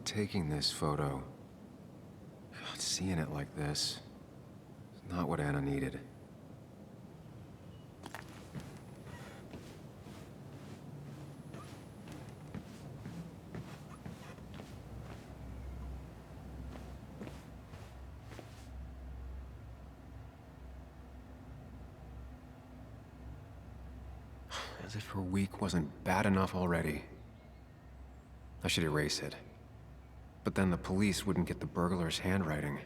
taking this photo. God, seeing it like this is not what Anna needed. As if her week wasn't bad enough already. I should erase it. But then the police wouldn't get the burglar's handwriting.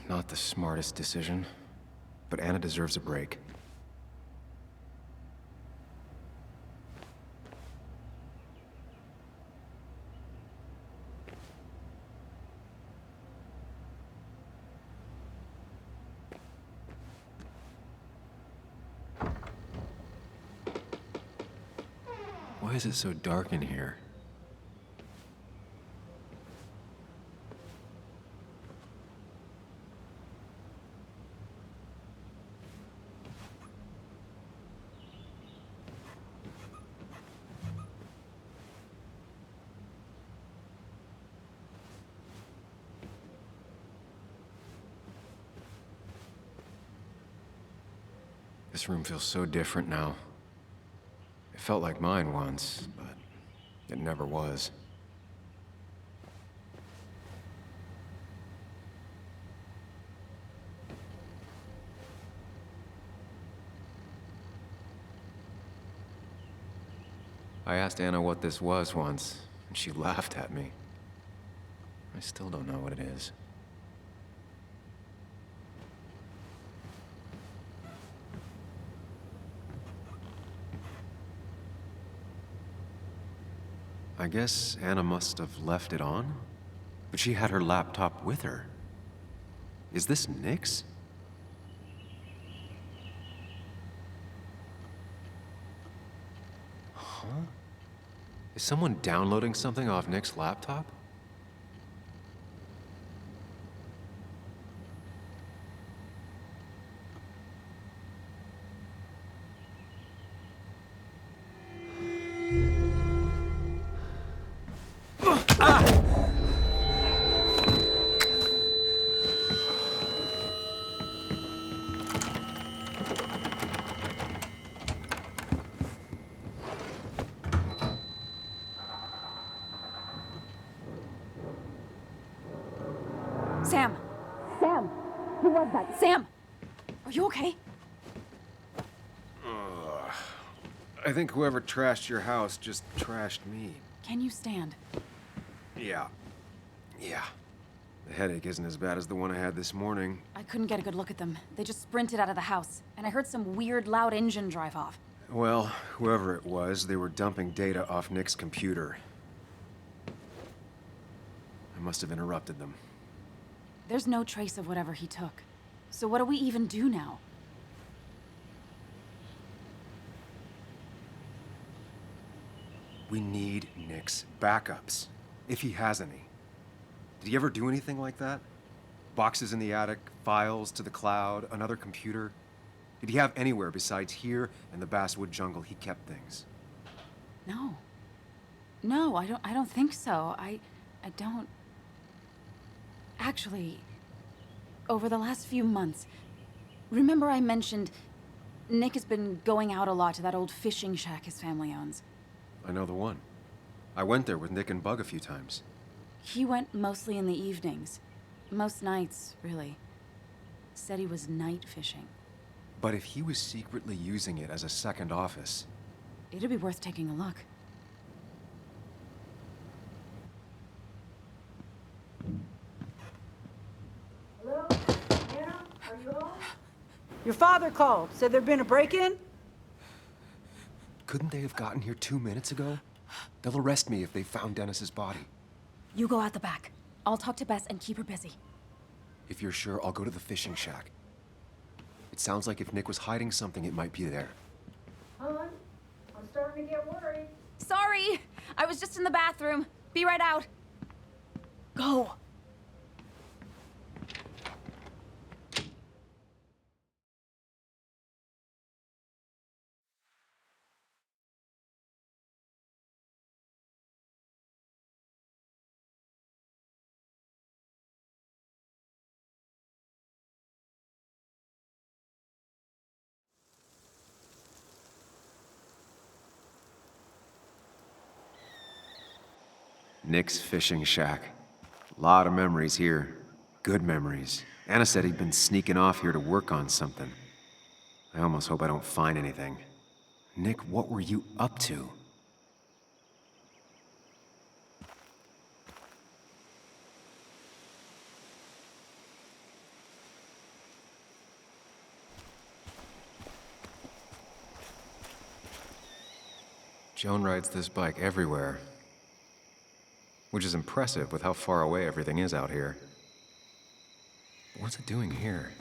Not the smartest decision, but Anna deserves a break. Why is it so dark in here? This room feels so different now. It felt like mine once, but it never was. I asked Anna what this was once, and she laughed at me. I still don't know what it is. I guess Anna must have left it on, but she had her laptop with her. Is this Nick's? Huh? Is someone downloading something off Nick's laptop? Sam! Sam! Who was that? Sam! Are you okay? I think whoever trashed your house just trashed me. Can you stand? Yeah. The headache isn't as bad as the one I had this morning. I couldn't get a good look at them. They just sprinted out of the house, and I heard some weird, loud engine drive off. Well, whoever it was, they were dumping data off Nick's computer. I must have interrupted them. There's no trace of whatever he took. So what do we even do now? We need Nick's backups, if he has any. Did he ever do anything like that? Boxes in the attic, files to the cloud, another computer? Did he have anywhere besides here and the Basswood jungle he kept things? No. No, I don't think so. I don't... Actually, over the last few months, remember I mentioned Nick has been going out a lot to that old fishing shack his family owns? I know the one. I went there with Nick and Bug a few times. He went mostly in the evenings. Most nights, really. Said he was night fishing. But if he was secretly using it as a second office... It'd be worth taking a look. Hello? Anna? Are you home? Your father called. Said there'd been a break-in? Couldn't they have gotten here 2 minutes ago? They'll arrest me if they found Dennis's body. You go out the back. I'll talk to Bess and keep her busy. If you're sure, I'll go to the fishing shack. It sounds like if Nick was hiding something, it might be there. Hon, I'm starting to get worried. Sorry! I was just in the bathroom. Be right out. Go. Nick's fishing shack. Lot of memories here. Good memories. Anna said he'd been sneaking off here to work on something. I almost hope I don't find anything. Nick, what were you up to? Joan rides this bike everywhere. Which is impressive with how far away everything is out here. What's it doing here?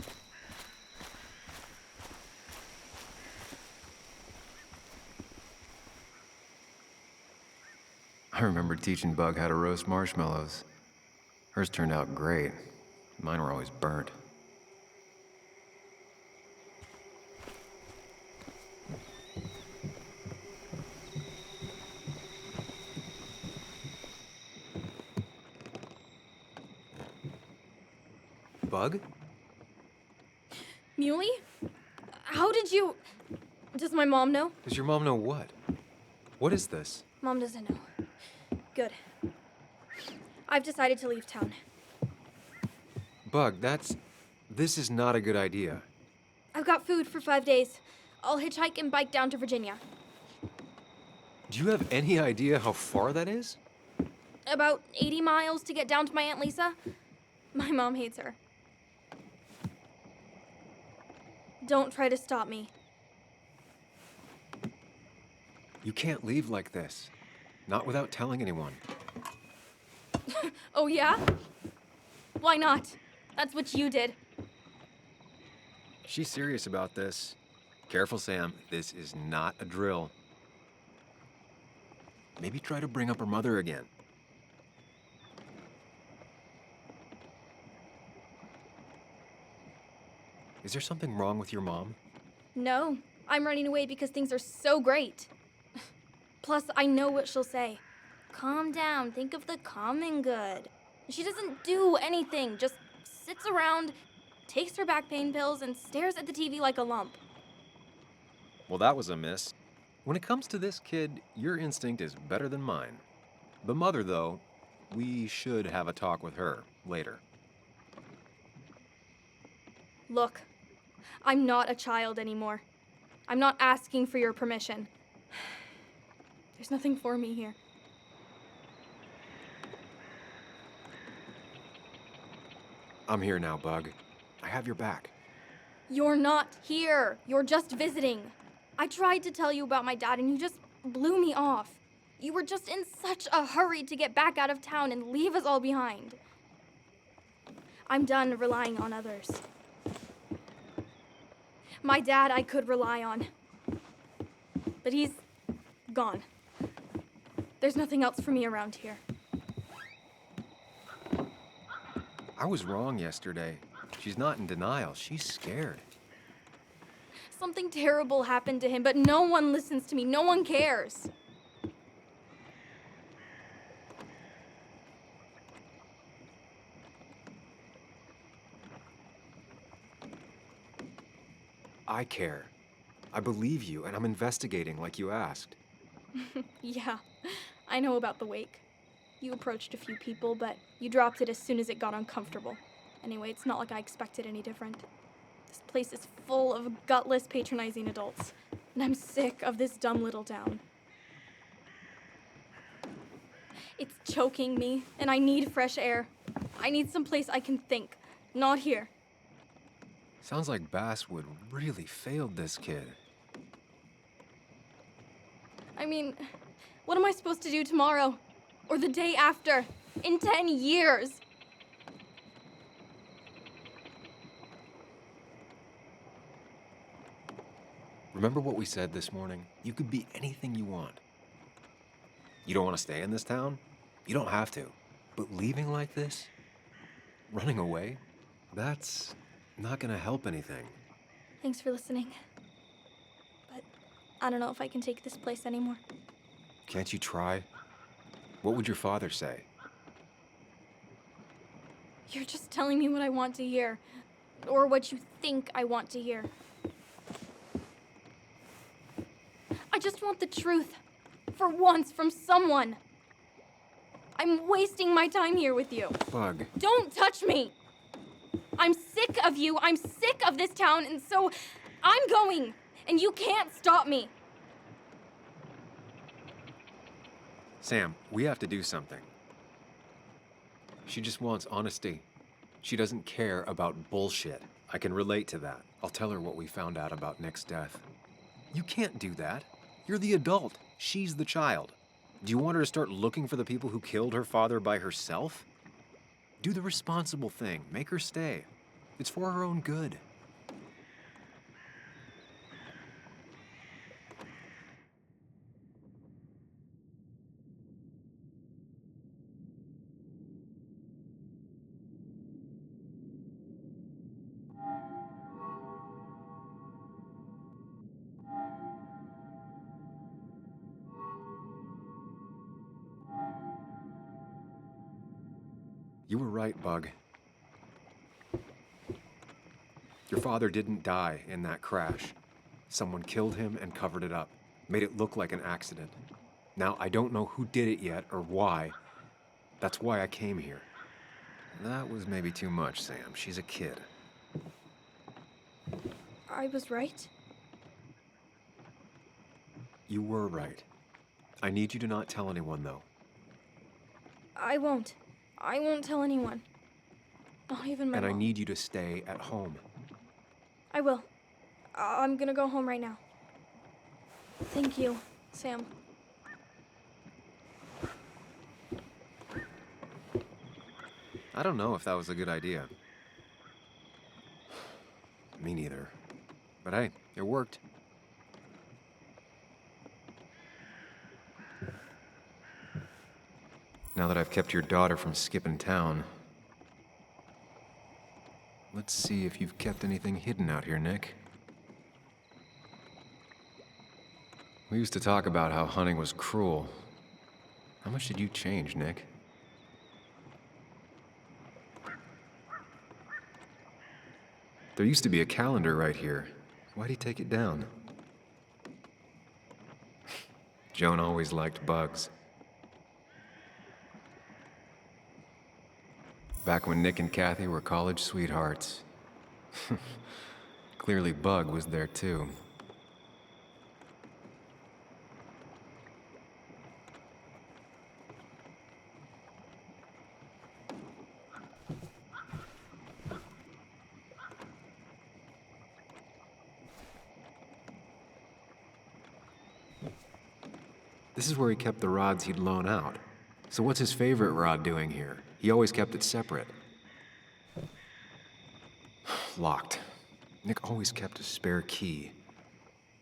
I remember teaching Bug how to roast marshmallows. Hers turned out great. Mine were always burnt. Bug? Muley? How did you... Does my mom know? Does your mom know what? What is this? Mom doesn't know. Good. I've decided to leave town. Bug, this is not a good idea. I've got food for 5 days. I'll hitchhike and bike down to Virginia. Do you have any idea how far that is? About 80 miles to get down to my Aunt Lisa. My mom hates her. Don't try to stop me. You can't leave like this. Not without telling anyone. Oh, yeah? Why not? That's what you did. She's serious about this. Careful, Sam. This is not a drill. Maybe try to bring up her mother again. Is there something wrong with your mom? No, I'm running away because things are so great. Plus, I know what she'll say. Calm down, think of the common good. She doesn't do anything, just sits around, takes her back pain pills, and stares at the TV like a lump. Well, that was a miss. When it comes to this kid, your instinct is better than mine. The mother, though, we should have a talk with her later. Look, I'm not a child anymore. I'm not asking for your permission. There's nothing for me here. I'm here now, Bug. I have your back. You're not here. You're just visiting. I tried to tell you about my dad and you just blew me off. You were just in such a hurry to get back out of town and leave us all behind. I'm done relying on others. My dad I could rely on. But he's gone. There's nothing else for me around here. I was wrong yesterday. She's not in denial. She's scared. Something terrible happened to him, but no one listens to me. No one cares. I care. I believe you, and I'm investigating like you asked. Yeah, I know about the wake. You approached a few people, but you dropped it as soon as it got uncomfortable. Anyway, it's not like I expected any different. This place is full of gutless, patronizing adults, and I'm sick of this dumb little town. It's choking me, and I need fresh air. I need some place I can think, not here. Sounds like Basswood really failed this kid. I mean, what am I supposed to do tomorrow? Or the day after? In 10 years? Remember what we said this morning? You could be anything you want. You don't want to stay in this town? You don't have to. But leaving like this? Running away? That's not gonna help anything. Thanks for listening. But I don't know if I can take this place anymore. Can't you try? What would your father say? You're just telling me what I want to hear. Or what you think I want to hear. I just want the truth. For once, from someone. I'm wasting my time here with you. Bug. Don't touch me! I'm sick of you, I'm sick of this town, and so I'm going, and you can't stop me. Sam, we have to do something. She just wants honesty. She doesn't care about bullshit. I can relate to that. I'll tell her what we found out about Nick's death. You can't do that. You're the adult. She's the child. Do you want her to start looking for the people who killed her father by herself? Do the responsible thing. Make her stay. It's for her own good. You were right, Bug. Your father didn't die in that crash. Someone killed him and covered it up, made it look like an accident. Now, I don't know who did it yet or why. That's why I came here. That was maybe too much, Sam. She's a kid. I was right. You were right. I need you to not tell anyone, though. I won't. I won't tell anyone. Not even my And I mom. need you to stay at home. I will. I'm gonna go home right now. Thank you, Sam. I don't know if that was a good idea. Me neither. But hey, it worked. Now that I've kept your daughter from skipping town, let's see if you've kept anything hidden out here, Nick. We used to talk about how hunting was cruel. How much did you change, Nick? There used to be a calendar right here. Why'd he take it down? Joan always liked bugs. Back when Nick and Kathy were college sweethearts. Clearly Bug was there too. This is where he kept the rods he'd loan out. So what's his favorite rod doing here? He always kept it separate. Locked. Nick always kept a spare key.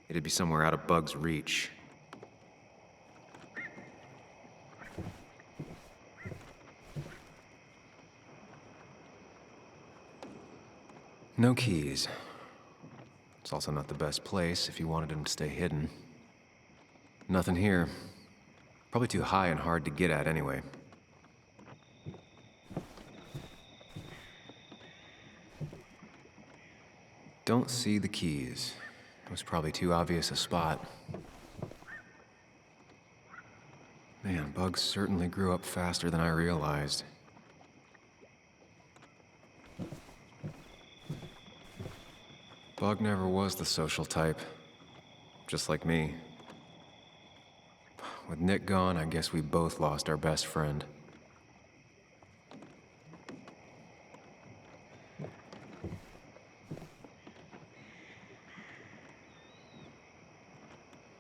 It'd be somewhere out of Bug's reach. No keys. It's also not the best place if you wanted him to stay hidden. Nothing here. Probably too high and hard to get at anyway. Don't see the keys. It was probably too obvious a spot. Man, Bug certainly grew up faster than I realized. Bug never was the social type. Just like me. With Nick gone, I guess we both lost our best friend.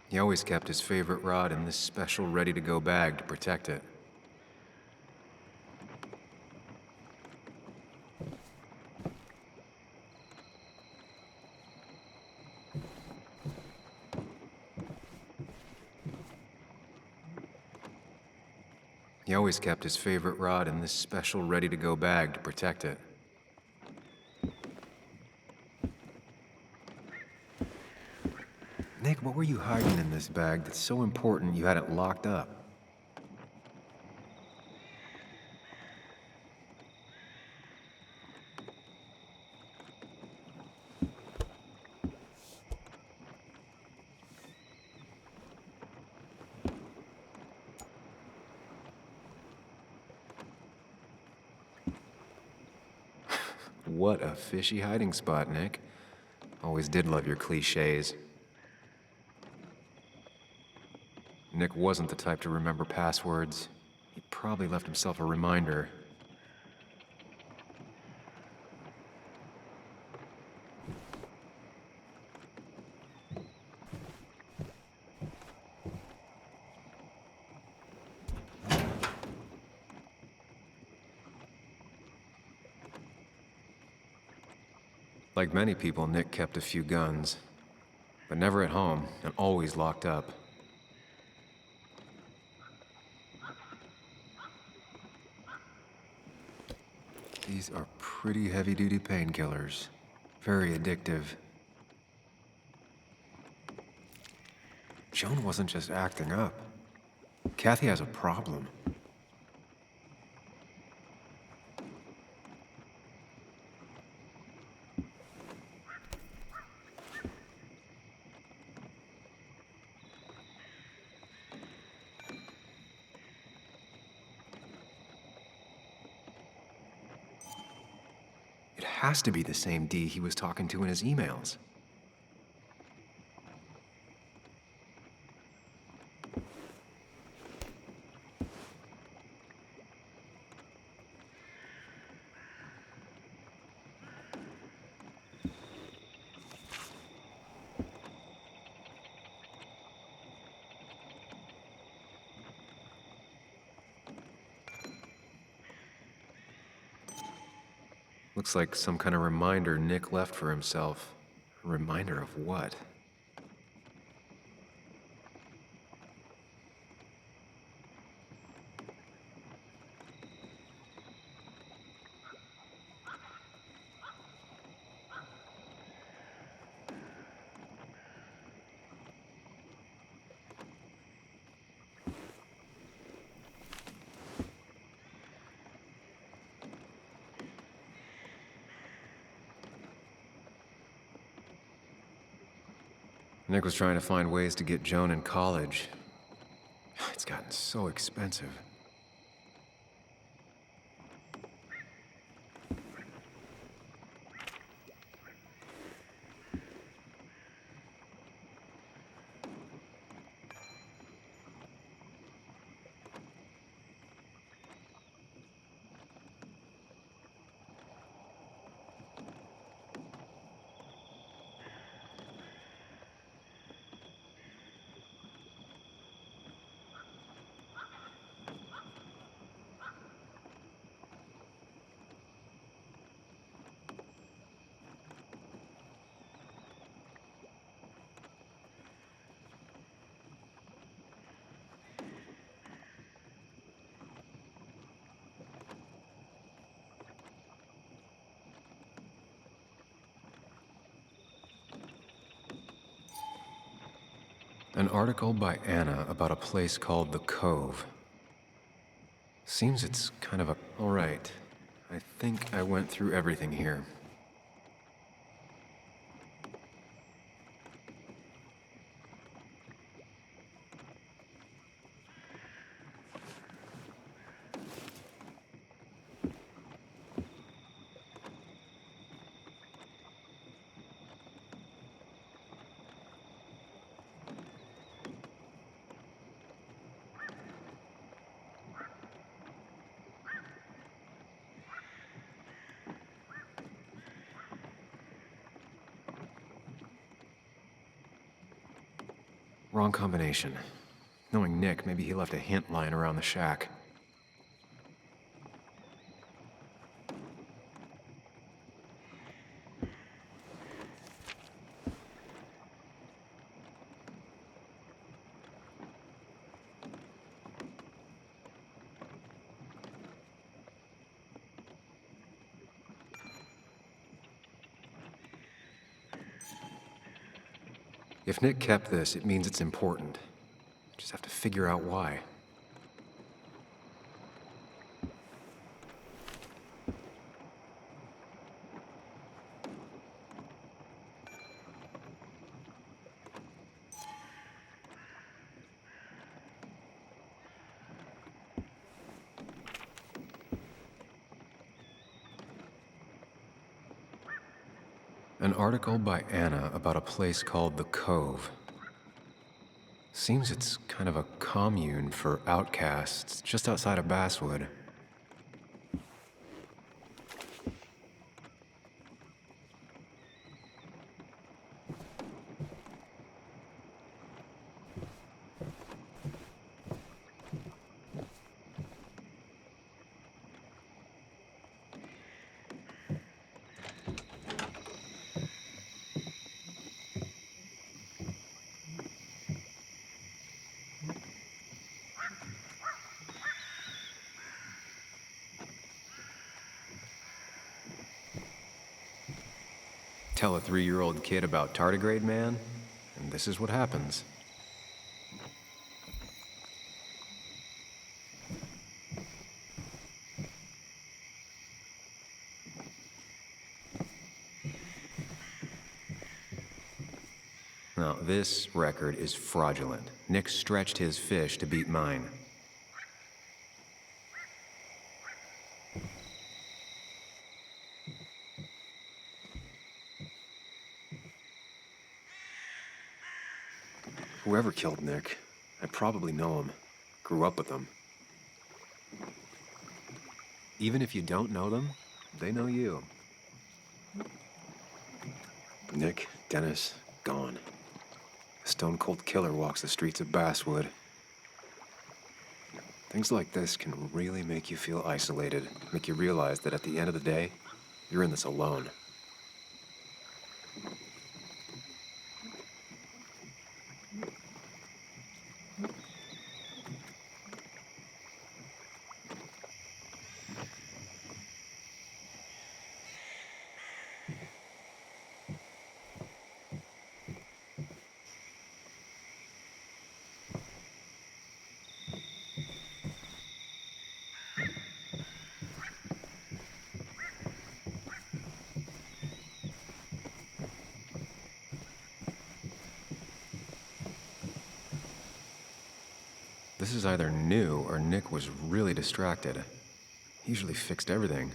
He always kept his favorite rod in this special ready-to-go bag to protect it. He always kept his favorite rod in this special ready-to-go bag to protect it. Nick, what were you hiding in this bag that's so important you had it locked up? What a fishy hiding spot, Nick. Always did love your cliches. Nick wasn't the type to remember passwords. He probably left himself a reminder. Like many people, Nick kept a few guns, but never at home and always locked up. These are pretty heavy-duty painkillers. Very addictive. Joan wasn't just acting up. Kathy has a problem. It has to be the same D he was talking to in his emails. Looks like some kind of reminder Nick left for himself. A reminder of what? Nick was trying to find ways to get Joan in college. It's gotten so expensive. An article by Anna about a place called The Cove. Seems it's kind of a... All right. I think I went through everything here. Wrong combination. Knowing Nick, maybe he left a hint lying around the shack. If Nick kept this, it means it's important. Just have to figure out why. An article by Anna about a place called the Cove. Seems it's kind of a commune for outcasts just outside of Basswood. Tell a 3-year-old kid about tardigrade man, and this is what happens. Now, this record is fraudulent. Nick stretched his fish to beat mine. Whoever killed Nick, I probably know him. Grew up with them. Even if you don't know them, they know you. Nick, Dennis, gone. A stone-cold killer walks the streets of Basswood. Things like this can really make you feel isolated, make you realize that at the end of the day, you're in this alone. This is either new or Nick was really distracted. He usually fixed everything.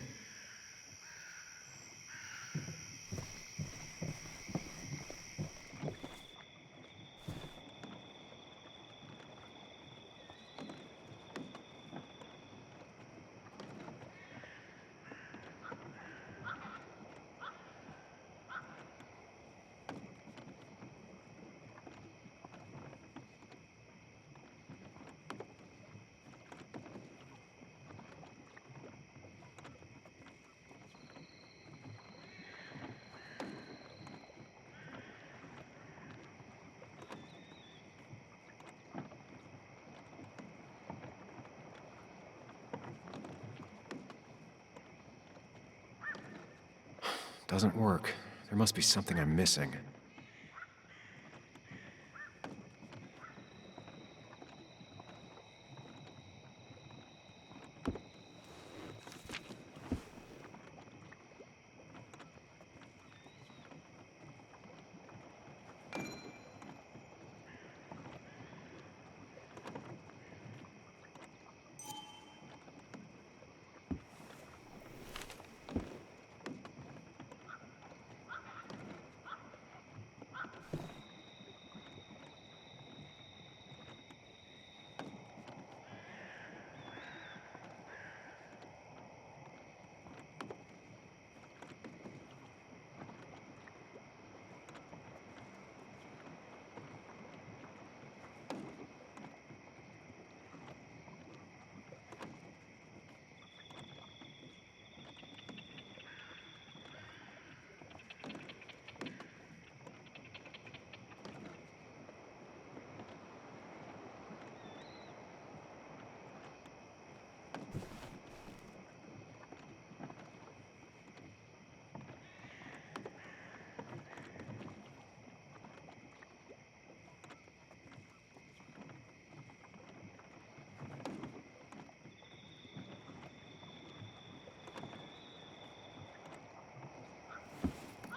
Doesn't work. There must be something I'm missing.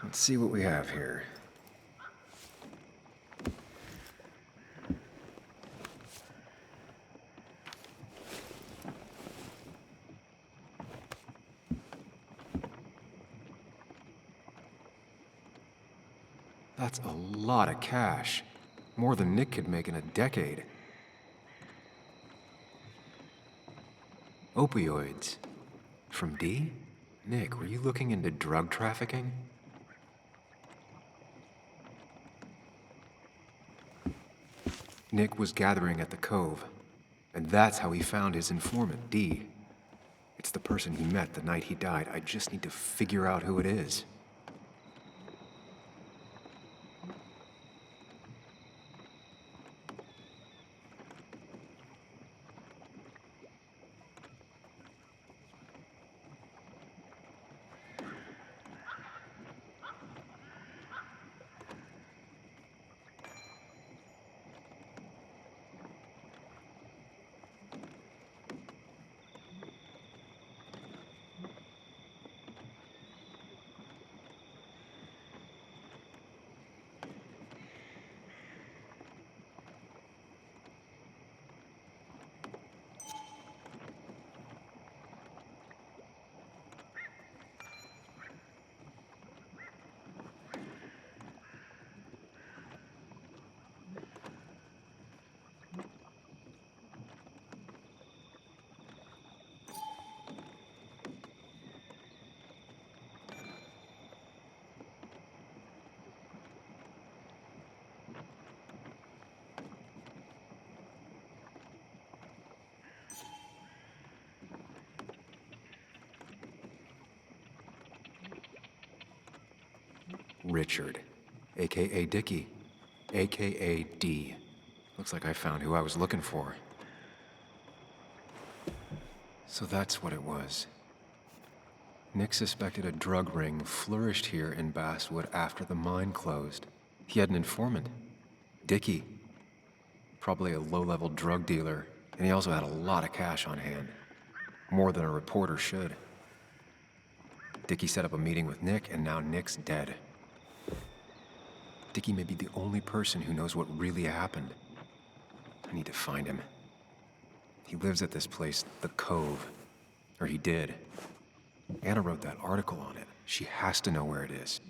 Let's see what we have here. That's a lot of cash. More than Nick could make in a decade. Opioids. From D? Nick, were you looking into drug trafficking? Nick was gathering at the Cove, and that's how he found his informant, D. It's the person he met the night he died. I just need to figure out who it is. Richard, aka Dickie, aka D. Looks like I found who I was looking for. So that's what it was. Nick suspected a drug ring flourished here in Basswood after the mine closed. He had an informant, Dickie. Probably a low-level drug dealer, and he also had a lot of cash on hand. More than a reporter should. Dickie set up a meeting with Nick, and now Nick's dead. Dickie may be the only person who knows what really happened. I need to find him. He lives at this place, the Cove. Or he did. Anna wrote that article on it. She has to know where it is.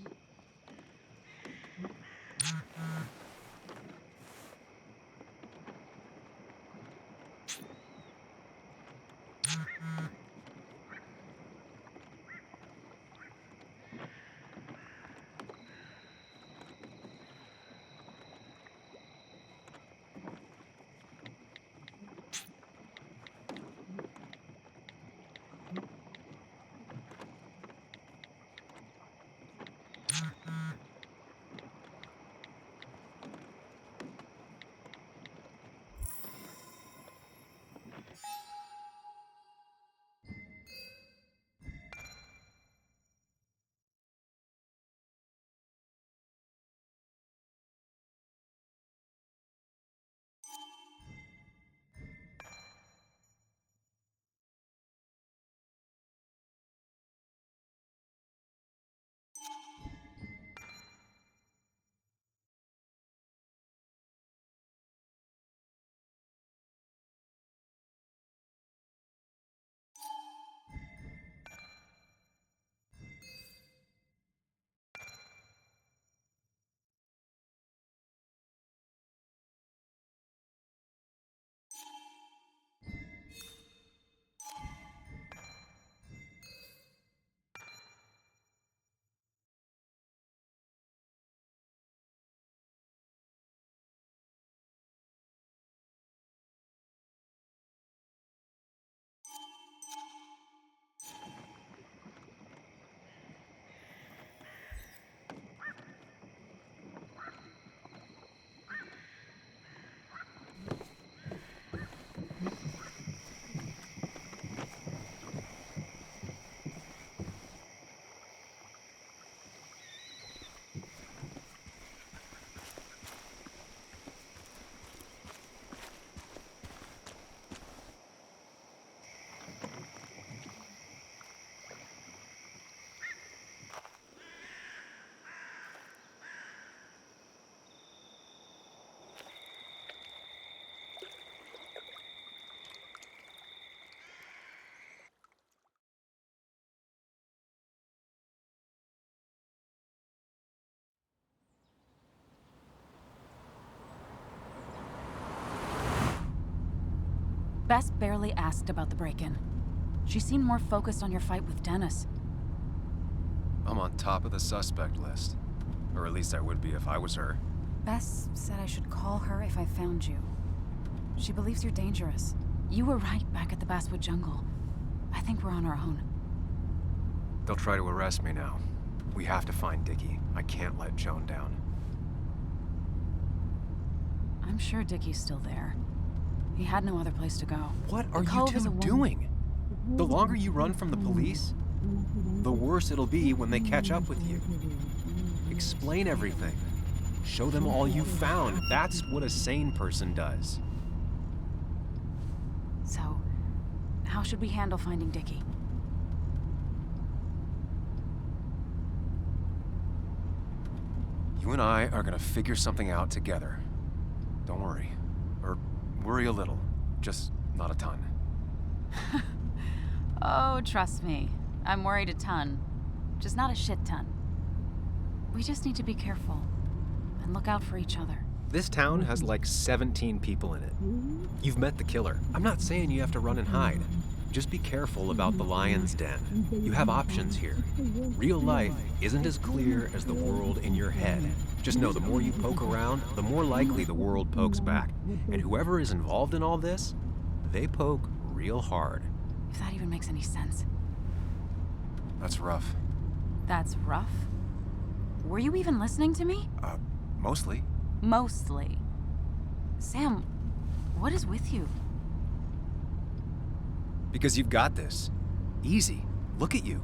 Bess barely asked about the break-in. She seemed more focused on your fight with Dennis. I'm on top of the suspect list. Or at least I would be if I was her. Bess said I should call her if I found you. She believes you're dangerous. You were right back at the Baswood jungle. I think we're on our own. They'll try to arrest me now. We have to find Dickie. I can't let Joan down. I'm sure Dickie's still there. He had no other place to go. What are The you Cove is two a doing? The longer you run from the police, the worse it'll be when they catch up with you. Explain everything. Show them all you found. That's what a sane person does. So, how should we handle finding Dickie? You and I are gonna figure something out together. Don't worry. Or worry a little. Just not a ton. Oh, trust me. I'm worried a ton. Just not a shit ton. We just need to be careful and look out for each other. This town has like 17 people in it. You've met the killer. I'm not saying you have to run and hide. Just be careful about the lion's den. You have options here. Real life isn't as clear as the world in your head. Just know the more you poke around, the more likely the world pokes back. And whoever is involved in all this, they poke real hard. If that even makes any sense. That's rough. That's rough? Were you even listening to me? Mostly. Mostly. Sam, what is with you? Because you've got this. Easy. Look at you.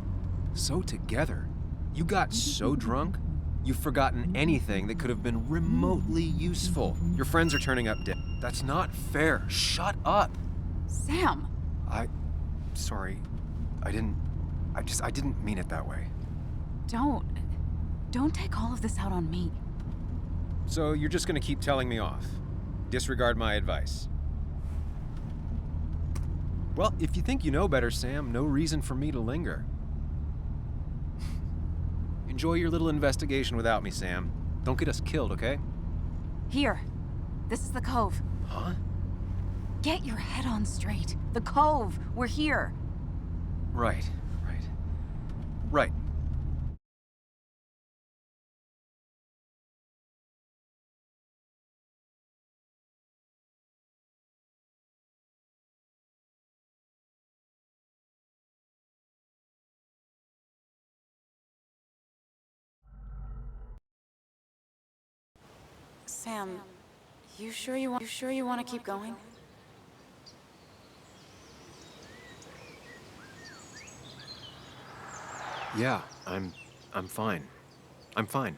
So together. You got so drunk, you've forgotten anything that could have been remotely useful. Your friends are turning up dead. That's not fair. Shut up. Sam! Sorry. I didn't mean it that way. Don't take all of this out on me. So you're just gonna keep telling me off? Disregard my advice? Well, if you think you know better, Sam, no reason for me to linger. Enjoy your little investigation without me, Sam. Don't get us killed, okay? Here. This is the Cove. Huh? Get your head on straight. The Cove. We're here. Right. Right. Sam, you sure you want to keep going? Yeah, I'm fine. I'm fine.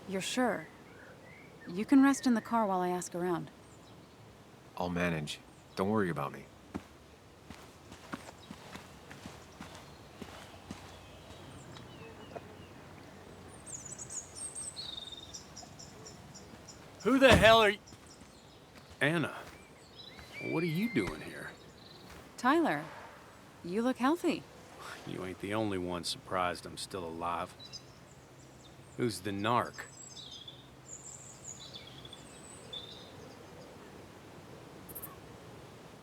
You're sure? You can rest in the car while I ask around. I'll manage. Don't worry about me. Who the hell are you? Anna, what are you doing here? Tyler, you look healthy. You ain't the only one surprised I'm still alive. Who's the narc?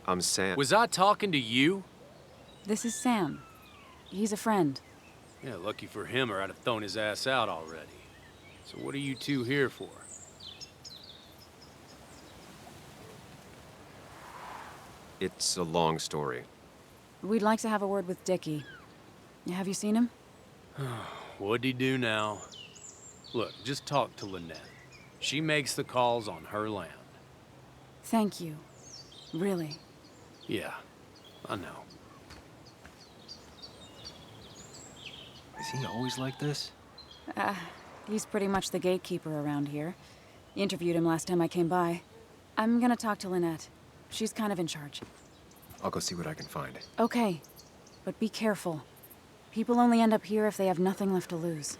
I'm Sam. Was I talking to you? This is Sam. He's a friend. Yeah, lucky for him, or I'd have thrown his ass out already. So what are you two here for? It's a long story. We'd like to have a word with Dickie. Have you seen him? What'd he do now? Look, just talk to Lynette. She makes the calls on her land. Thank you. Really. Yeah, I know. Is he always like this? He's pretty much the gatekeeper around here. Interviewed him last time I came by. I'm gonna talk to Lynette. She's kind of in charge. I'll go see what I can find. Okay, but be careful. People only end up here if they have nothing left to lose.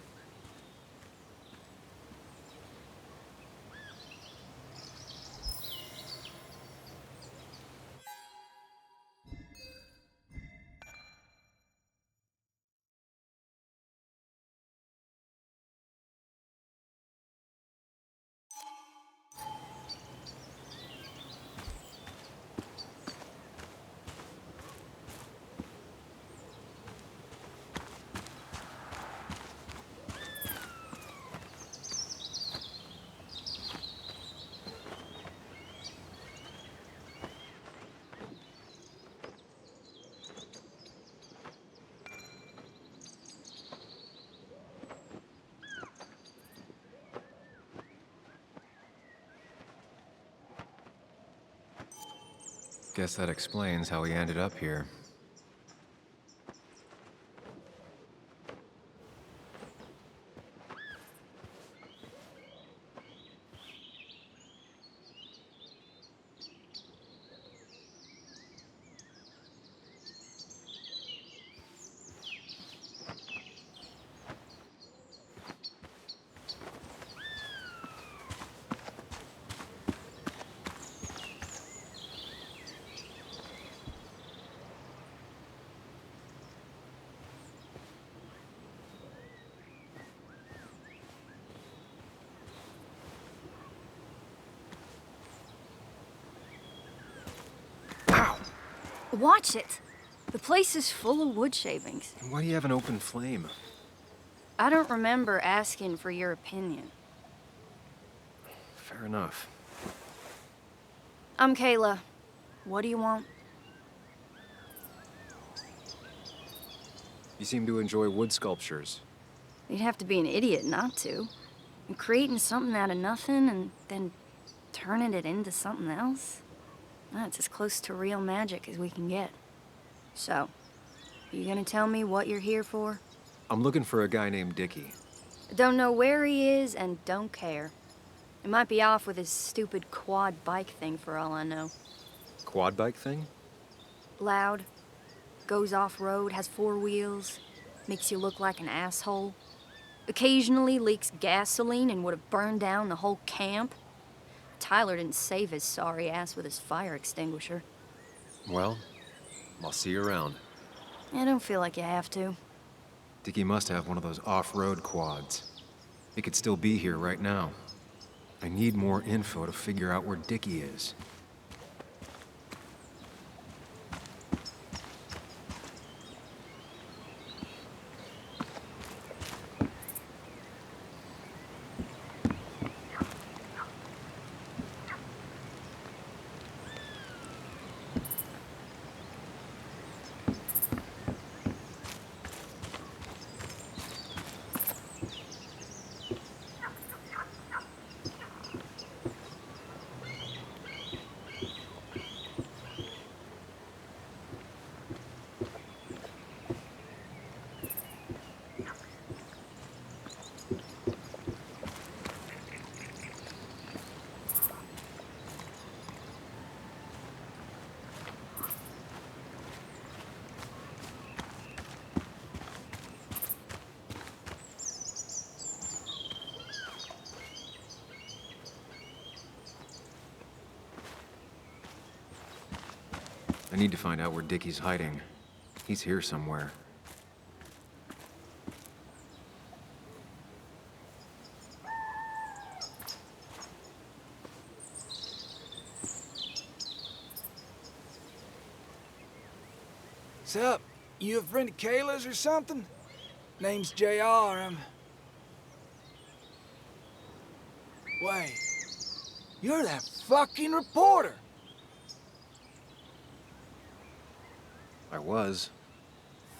Guess that explains how he ended up here. Watch it! The place is full of wood shavings. Why do you have an open flame? I don't remember asking for your opinion. Fair enough. I'm Kayla. What do you want? You seem to enjoy wood sculptures. You'd have to be an idiot not to. And creating something out of nothing and then turning it into something else? That's as close to real magic as we can get. So, you gonna tell me what you're here for? I'm looking for a guy named Dickie. I don't know where he is and don't care. He might be off with his stupid quad bike thing for all I know. Quad bike thing? Loud, goes off-road, has 4 wheels, makes you look like an asshole. Occasionally leaks gasoline and would have burned down the whole camp. Tyler didn't save his sorry ass with his fire extinguisher. Well, I'll see you around. I don't feel like you have to. Dickie must have one of those off-road quads. He could still be here right now. I need more info to figure out where Dickie is. I need to find out where Dickie's hiding. He's here somewhere. Sup? You a friend of Kayla's or something? Name's JR. Wait. You're that fucking reporter! I was.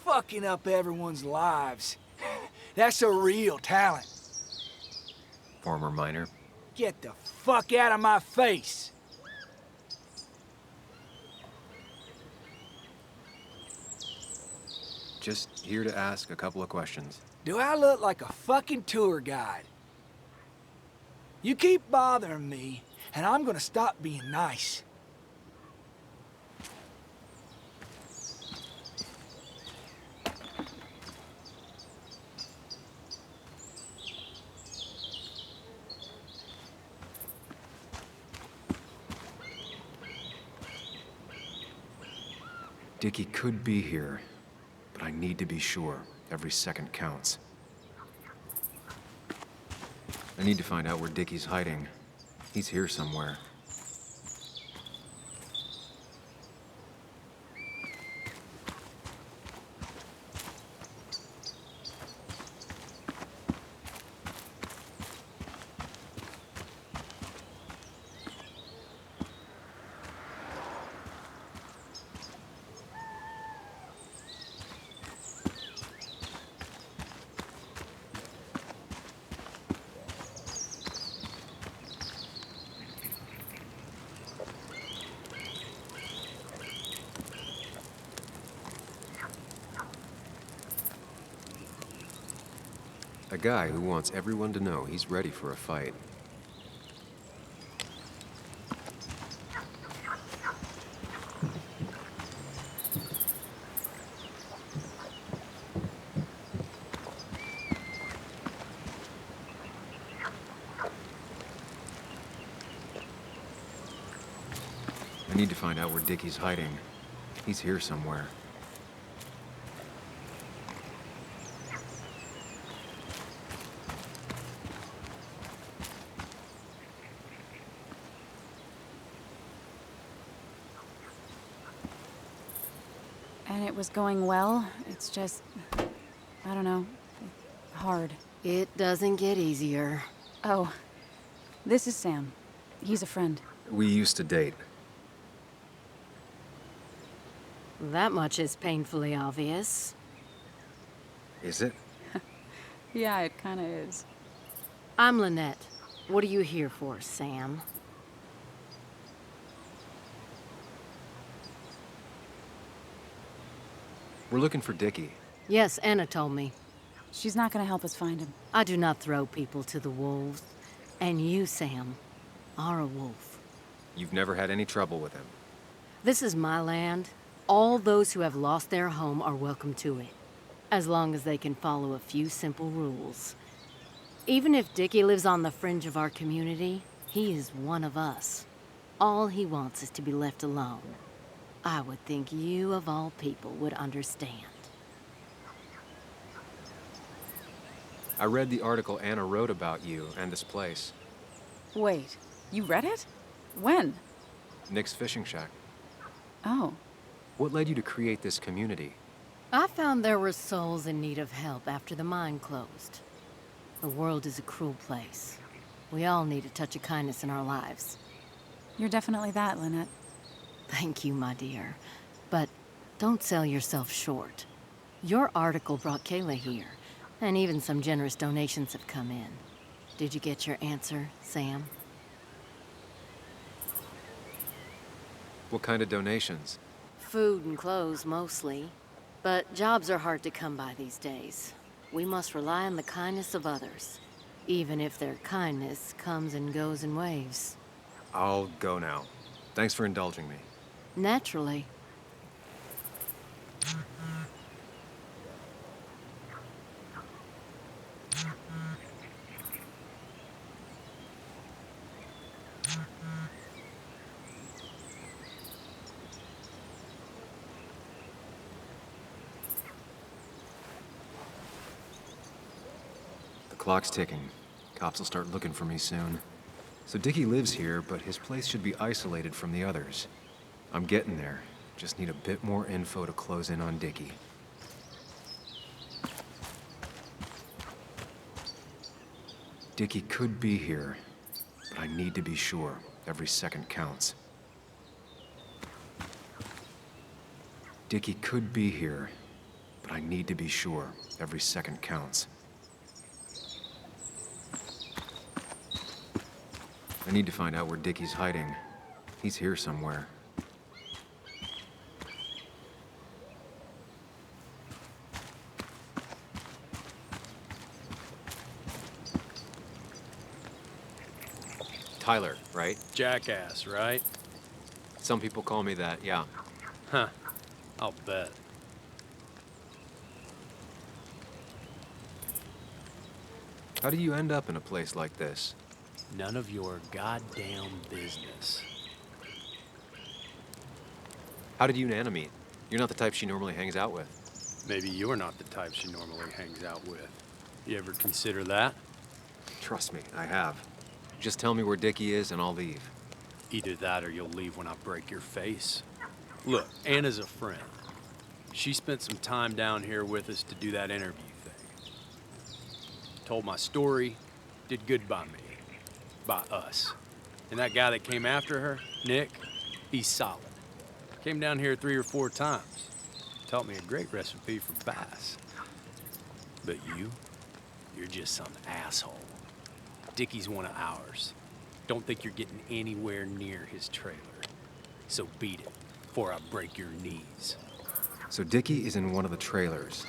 Fucking up everyone's lives. That's a real talent. Former miner. Get the fuck out of my face! Just here to ask a couple of questions. Do I look like a fucking tour guide? You keep bothering me, and I'm gonna stop being nice. Dickie could be here, but I need to be sure. Every second counts. I need to find out where Dickie's hiding. He's here somewhere. A guy who wants everyone to know he's ready for a fight. I need to find out where Dickie's hiding. He's here somewhere. And it was going well. It's just, I don't know, hard. It doesn't get easier. Oh, this is Sam. He's a friend. We used to date. That much is painfully obvious. Is it? Yeah, it kinda is. I'm Lynette. What are you here for, Sam? We're looking for Dickie. Yes, Anna told me. She's not gonna help us find him. I do not throw people to the wolves. And you, Sam, are a wolf. You've never had any trouble with him. This is my land. All those who have lost their home are welcome to it, as long as they can follow a few simple rules. Even if Dickie lives on the fringe of our community, he is one of us. All he wants is to be left alone. I would think you, of all people, would understand. I read the article Anna wrote about you and this place. Wait, you read it? When? Nick's fishing shack. Oh. What led you to create this community? I found there were souls in need of help after the mine closed. The world is a cruel place. We all need a touch of kindness in our lives. You're definitely that, Lynette. Thank you, my dear. But don't sell yourself short. Your article brought Kayla here, and even some generous donations have come in. Did you get your answer, Sam? What kind of donations? Food and clothes, mostly. But jobs are hard to come by these days. We must rely on the kindness of others, even if their kindness comes and goes in waves. I'll go now. Thanks for indulging me. Naturally. The clock's ticking. Cops will start looking for me soon. So Dickie lives here, but his place should be isolated from the others. I'm getting there. Just need a bit more info to close in on Dickie. Dickie could be here, but I need to be sure. Every second counts. Dickie could be here, but I need to be sure. Every second counts. I need to find out where Dickie's hiding. He's here somewhere. Tyler, right? Jackass, right? Some people call me that, yeah. Huh. I'll bet. How do you end up in a place like this? None of your goddamn business. How did you and Anna meet? You're not the type she normally hangs out with. Maybe you're not the type she normally hangs out with. You ever consider that? Trust me, I have. Just tell me where Dickie is and I'll leave. Either that or you'll leave when I break your face. Look, Anna's a friend. She spent some time down here with us to do that interview thing. Told my story, did good by me. By us. And that guy that came after her, Nick, he's solid. Came down here 3 or 4 times. Taught me a great recipe for bass. But you're just some asshole. Dickie's one of ours. Don't think you're getting anywhere near his trailer. So beat it before I break your knees. So Dickie is in one of the trailers.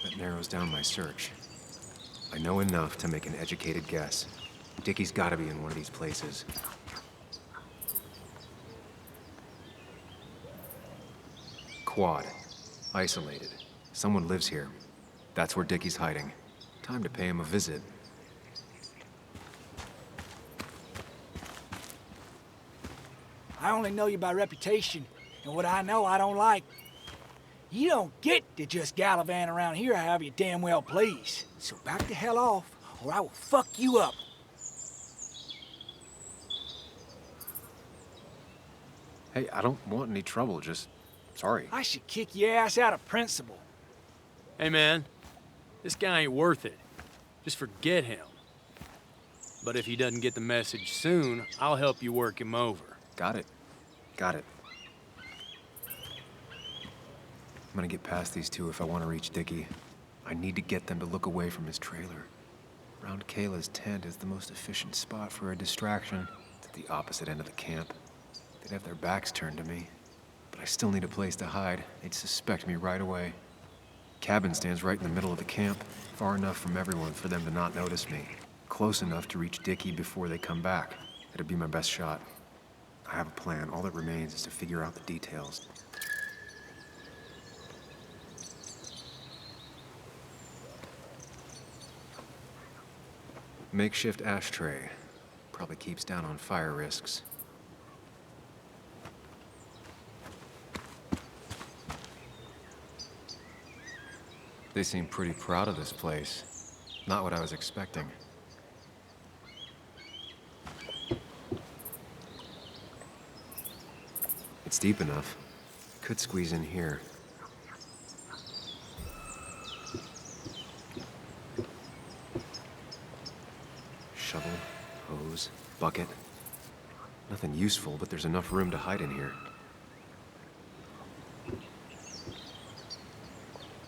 That narrows down my search. I know enough to make an educated guess. Dickie's gotta be in one of these places. Quad. Isolated. Someone lives here. That's where Dickie's hiding. Time to pay him a visit. I only know you by reputation, and what I know I don't like. You don't get to just gallivant around here however you damn well please. So back the hell off, or I will fuck you up. Hey, I don't want any trouble, just... sorry. I should kick your ass out of principle. Hey, man, this guy ain't worth it. Just forget him. But if he doesn't get the message soon, I'll help you work him over. Got it. Got it. I'm gonna get past these two if I want to reach Dickie. I need to get them to look away from his trailer. Round Kayla's tent is the most efficient spot for a distraction. It's at the opposite end of the camp. They'd have their backs turned to me. But I still need a place to hide. They'd suspect me right away. Cabin stands right in the middle of the camp, far enough from everyone for them to not notice me. Close enough to reach Dickie before they come back. It'd be my best shot. I have a plan. All that remains is to figure out the details. Makeshift ashtray. Probably keeps down on fire risks. They seem pretty proud of this place. Not what I was expecting. It's deep enough. Could squeeze in here. Shovel, hose, bucket. Nothing useful, but there's enough room to hide in here.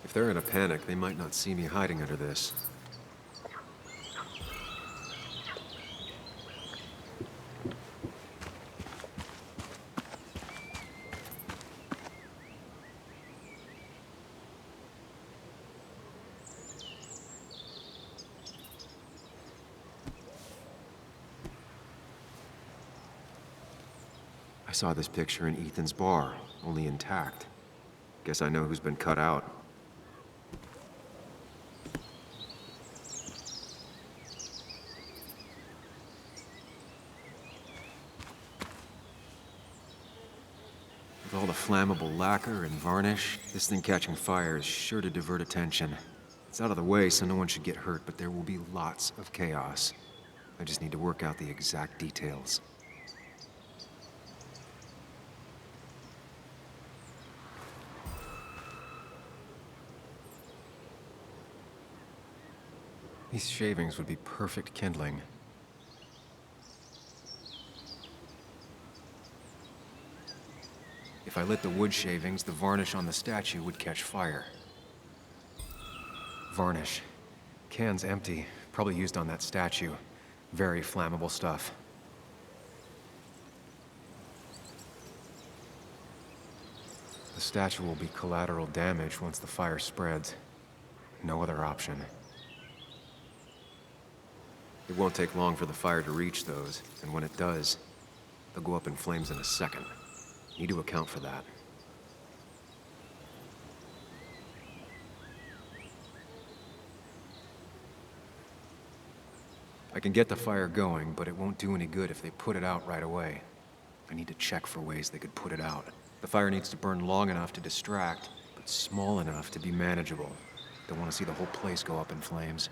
If they're in a panic, they might not see me hiding under this. I saw this picture in Ethan's bar, only intact. Guess I know who's been cut out. With all the flammable lacquer and varnish, this thing catching fire is sure to divert attention. It's out of the way, so no one should get hurt, but there will be lots of chaos. I just need to work out the exact details. These shavings would be perfect kindling. If I lit the wood shavings, the varnish on the statue would catch fire. Varnish. Can's empty. Probably used on that statue. Very flammable stuff. The statue will be collateral damage once the fire spreads. No other option. It won't take long for the fire to reach those, and when it does, they'll go up in flames in a second. Need to account for that. I can get the fire going, but it won't do any good if they put it out right away. I need to check for ways they could put it out. The fire needs to burn long enough to distract, but small enough to be manageable. Don't want to see the whole place go up in flames.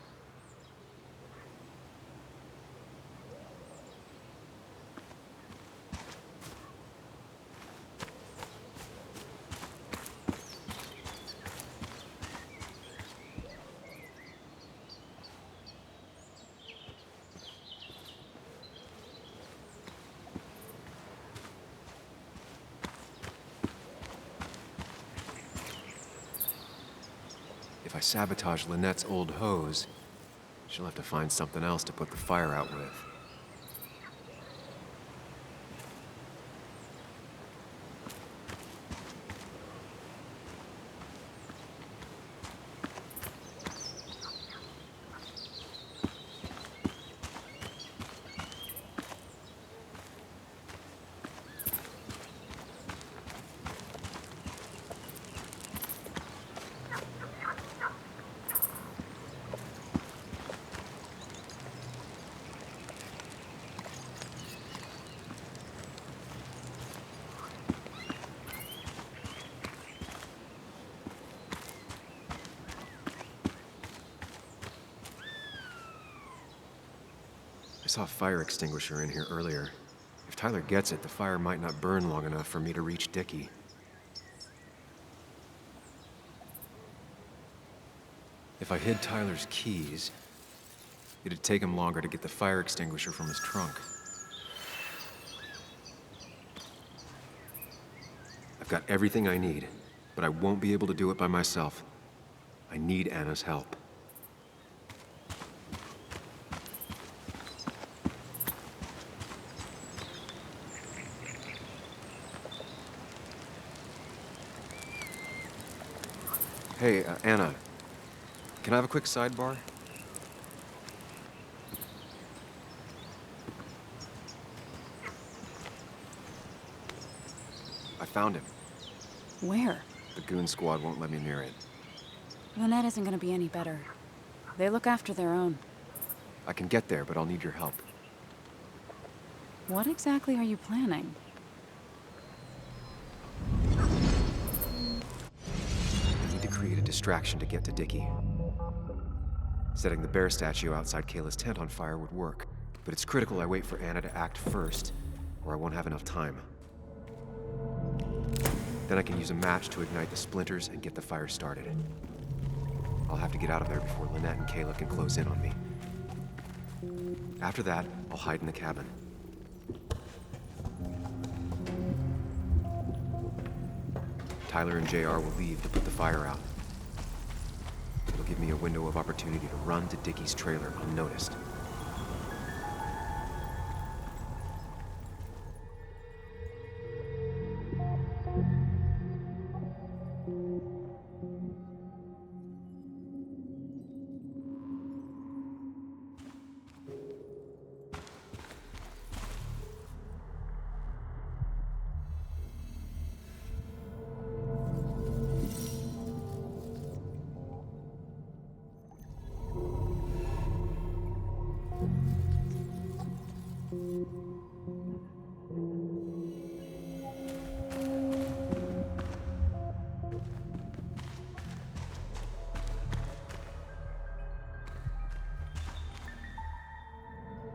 If I sabotage Lynette's old hose, she'll have to find something else to put the fire out with. I saw a fire extinguisher in here earlier. If Tyler gets it, the fire might not burn long enough for me to reach Dickie. If I hid Tyler's keys, it'd take him longer to get the fire extinguisher from his trunk. I've got everything I need, but I won't be able to do it by myself. I need Anna's help. Hey, Anna. Can I have a quick sidebar? I found him. Where? The goon squad won't let me near it. Lynette isn't gonna be any better. They look after their own. I can get there, but I'll need your help. What exactly are you planning? I need to create a distraction to get to Dickie. Setting the bear statue outside Kayla's tent on fire would work, but it's critical I wait for Anna to act first, or I won't have enough time. Then I can use a match to ignite the splinters and get the fire started. I'll have to get out of there before Lynette and Kayla can close in on me. After that, I'll hide in the cabin. Tyler and JR will leave to put the fire out. It'll give me a window of opportunity to run to Dickie's trailer unnoticed.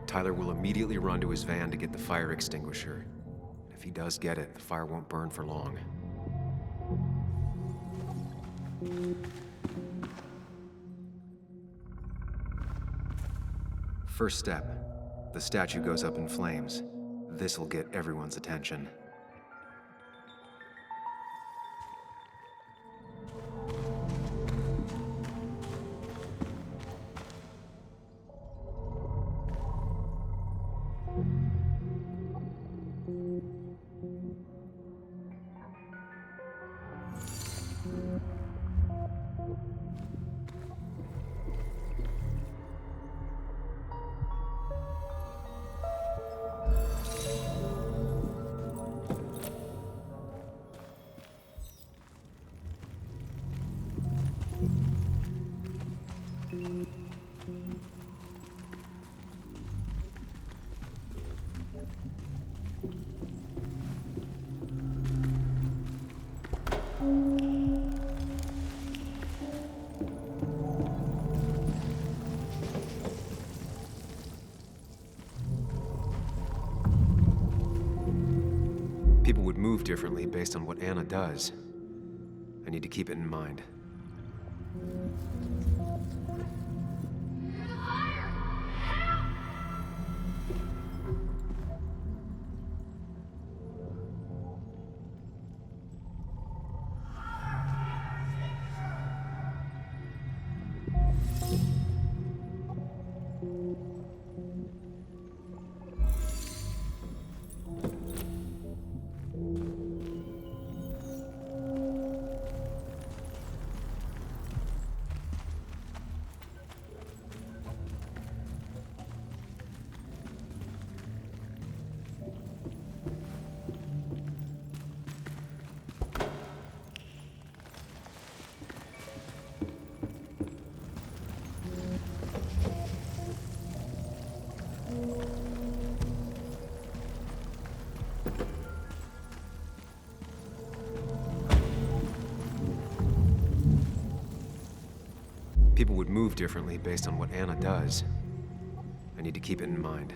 Tyler will immediately run to his van to get the fire extinguisher. If he does get it, the fire won't burn for long. First step, the statue goes up in flames. This'll get everyone's attention. People would move differently based on what Anna does. I need to keep it in mind. People would move differently based on what Anna does. I I need to keep it in mind.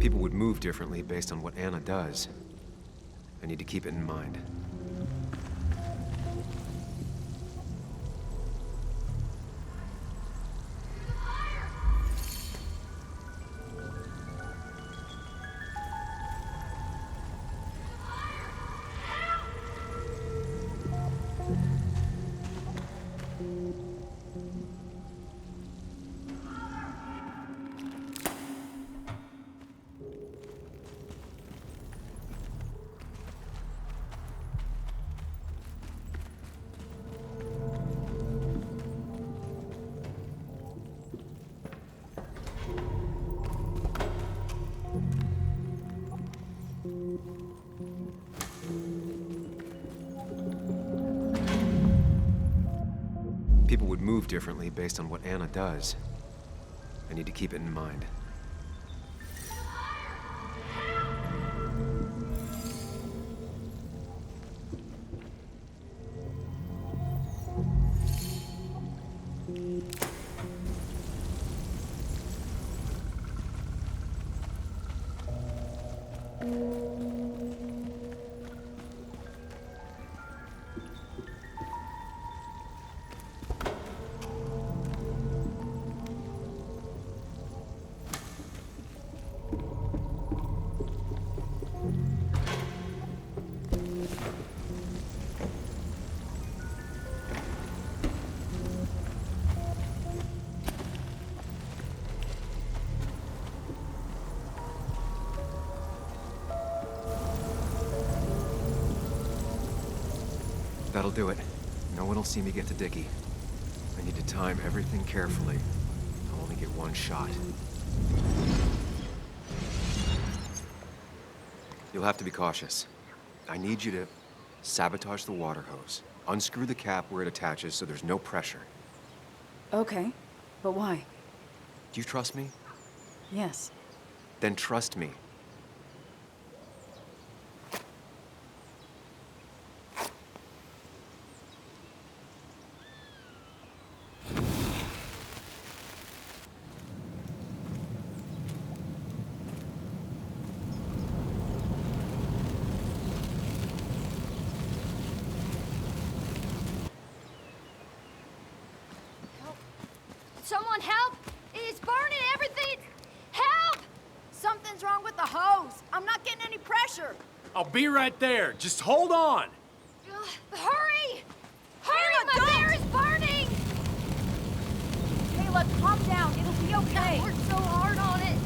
People would move differently based on what Anna does. I need to keep it in mind. People would move differently based on what Anna does. I need to keep it in mind. That'll do it. No one will see me get to Dickie. I need to time everything carefully. I'll only get one shot. You'll have to be cautious. I need you to sabotage the water hose. Unscrew the cap where it attaches so there's no pressure. Okay, but why? Do you trust me? Yes. Then trust me. Someone help! It's burning everything! Help! Something's wrong with the hose. I'm not getting any pressure. I'll be right there. Just hold on. Hurry! Hurry, my bear is burning! Kayla, calm down. It'll be okay. I worked so hard on it.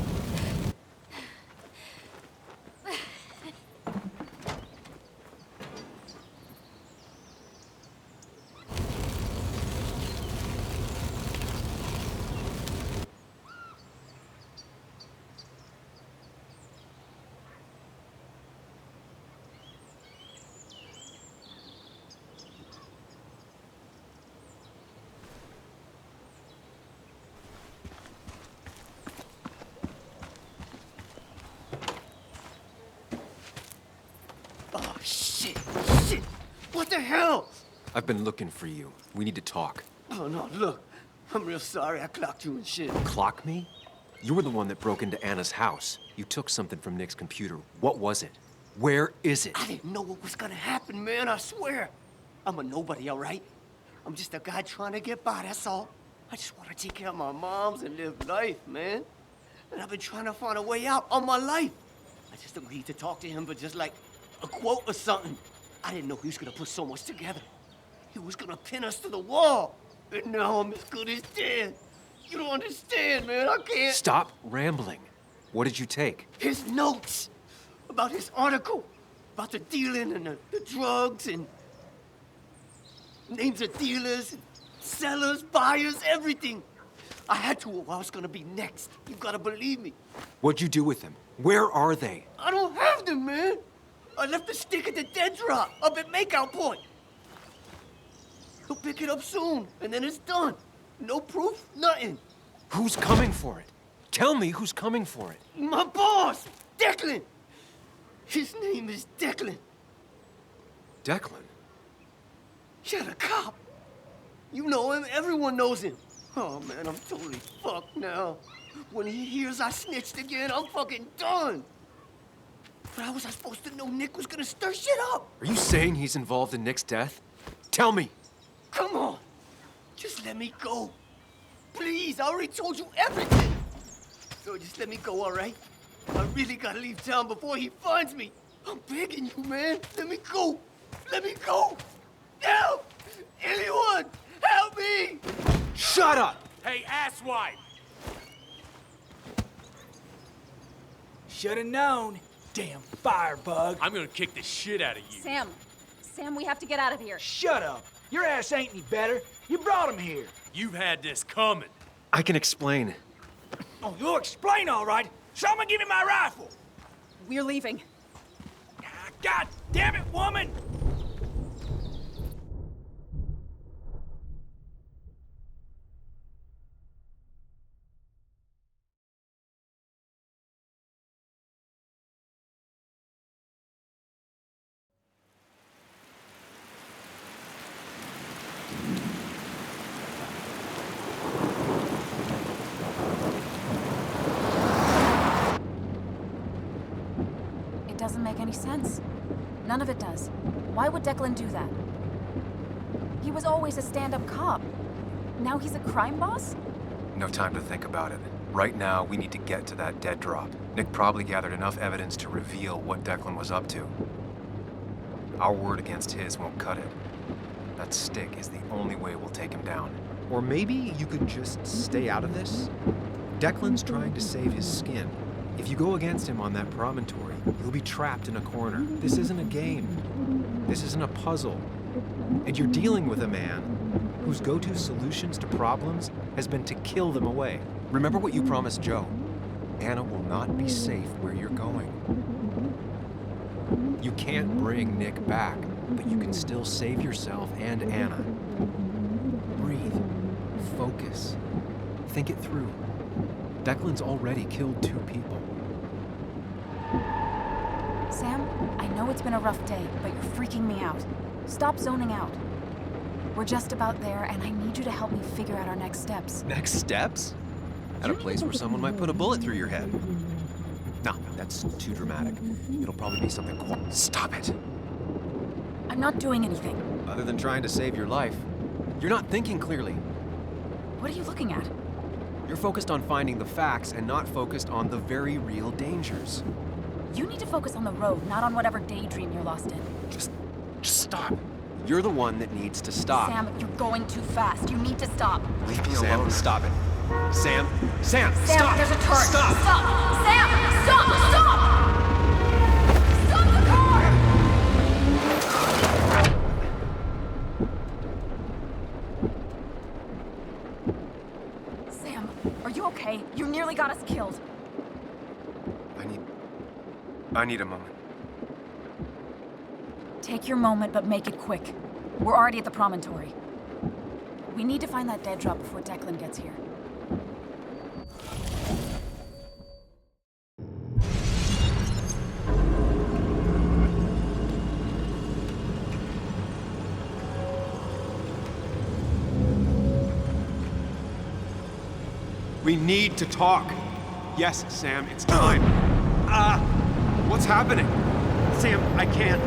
Oh, shit! Shit! What the hell? I've been looking for you. We need to talk. Oh, no, look. I'm real sorry I clocked you and shit. Clock me? You were the one that broke into Anna's house. You took something from Nick's computer. What was it? Where is it? I didn't know what was gonna happen, man, I swear. I'm a nobody, all right? I'm just a guy trying to get by, that's all. I just want to take care of my moms and live life, man. And I've been trying to find a way out all my life. I just agreed to talk to him for just like a quote or something. I didn't know he was gonna put so much together. He was gonna pin us to the wall. And now I'm as good as dead. You don't understand, man. I can't. Stop rambling. What did you take? His notes about his article, about the dealing and the drugs and names of dealers, and sellers, buyers, everything. I had to, or I was gonna be next. You gotta believe me. What'd you do with them? Where are they? I don't have them, man. I left the stick at the dead drop up at Makeout Point. He'll pick it up soon, and then it's done. No proof, nothing. Who's coming for it? Tell me who's coming for it. My boss, Declan. His name is Declan. Declan? Yeah, the cop. You know him, everyone knows him. Oh, man, I'm totally fucked now. When he hears I snitched again, I'm fucking done. But how was I supposed to know Nick was gonna stir shit up? Are you saying he's involved in Nick's death? Tell me. Come on. Just let me go. Please, I already told you everything. So just let me go, all right? I really gotta leave town before he finds me. I'm begging you, man. Let me go. Let me go. Help! Anyone! Help me! Shut up! Hey, asswipe! Should've known. Damn firebug. I'm gonna kick the shit out of you. Sam, we have to get out of here. Shut up. Your ass ain't any better. You brought him here. You've had this coming. I can explain. Oh, you'll explain all right. Someone give me my rifle. We're leaving. Ah, God damn it, woman! It doesn't make any sense. None of it does. Why would Declan do that? He was always a stand-up cop. Now he's a crime boss? No time to think about it. Right now, we need to get to that dead drop. Nick probably gathered enough evidence to reveal what Declan was up to. Our word against his won't cut it. That stick is the only way we'll take him down. Or maybe you could just stay out of this? Declan's trying to save his skin. If you go against him on that promontory, he'll be trapped in a corner. This isn't a game. This isn't a puzzle. And you're dealing with a man whose go-to solutions to problems has been to kill them away. Remember what you promised Joe. Anna will not be safe where you're going. You can't bring Nick back, but you can still save yourself and Anna. Breathe. Focus. Think it through. Declan's already killed 2 people. Sam, I know it's been a rough day, but you're freaking me out. Stop zoning out. We're just about there, and I need you to help me figure out our next steps. Next steps? At a place where someone might put a bullet through your head. No, that's too dramatic. It'll probably be something Stop it! I'm not doing anything. Other than trying to save your life, you're not thinking clearly. What are you looking at? You're focused on finding the facts and not focused on the very real dangers. You need to focus on the road, not on whatever daydream you're lost in. Just stop. You're the one that needs to stop. Sam, you're going too fast. You need to stop. Leave me alone. Stop it. Sam, Sam, stop! There's a turret. Stop! Stop! Sam, stop! Stop! Stop the car! Sam, are you okay? You nearly got us killed. I need a moment. Take your moment, but make it quick. We're already at the promontory. We need to find that dead drop before Declan gets here. We need to talk. Yes, Sam, it's time. What's happening? Sam, I can't.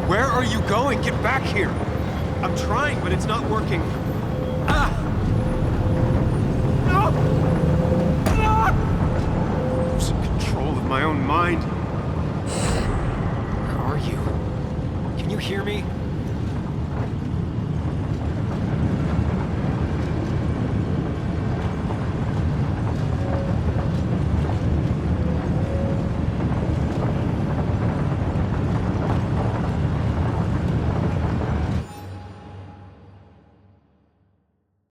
Where are you going? Get back here. I'm trying, but it's not working.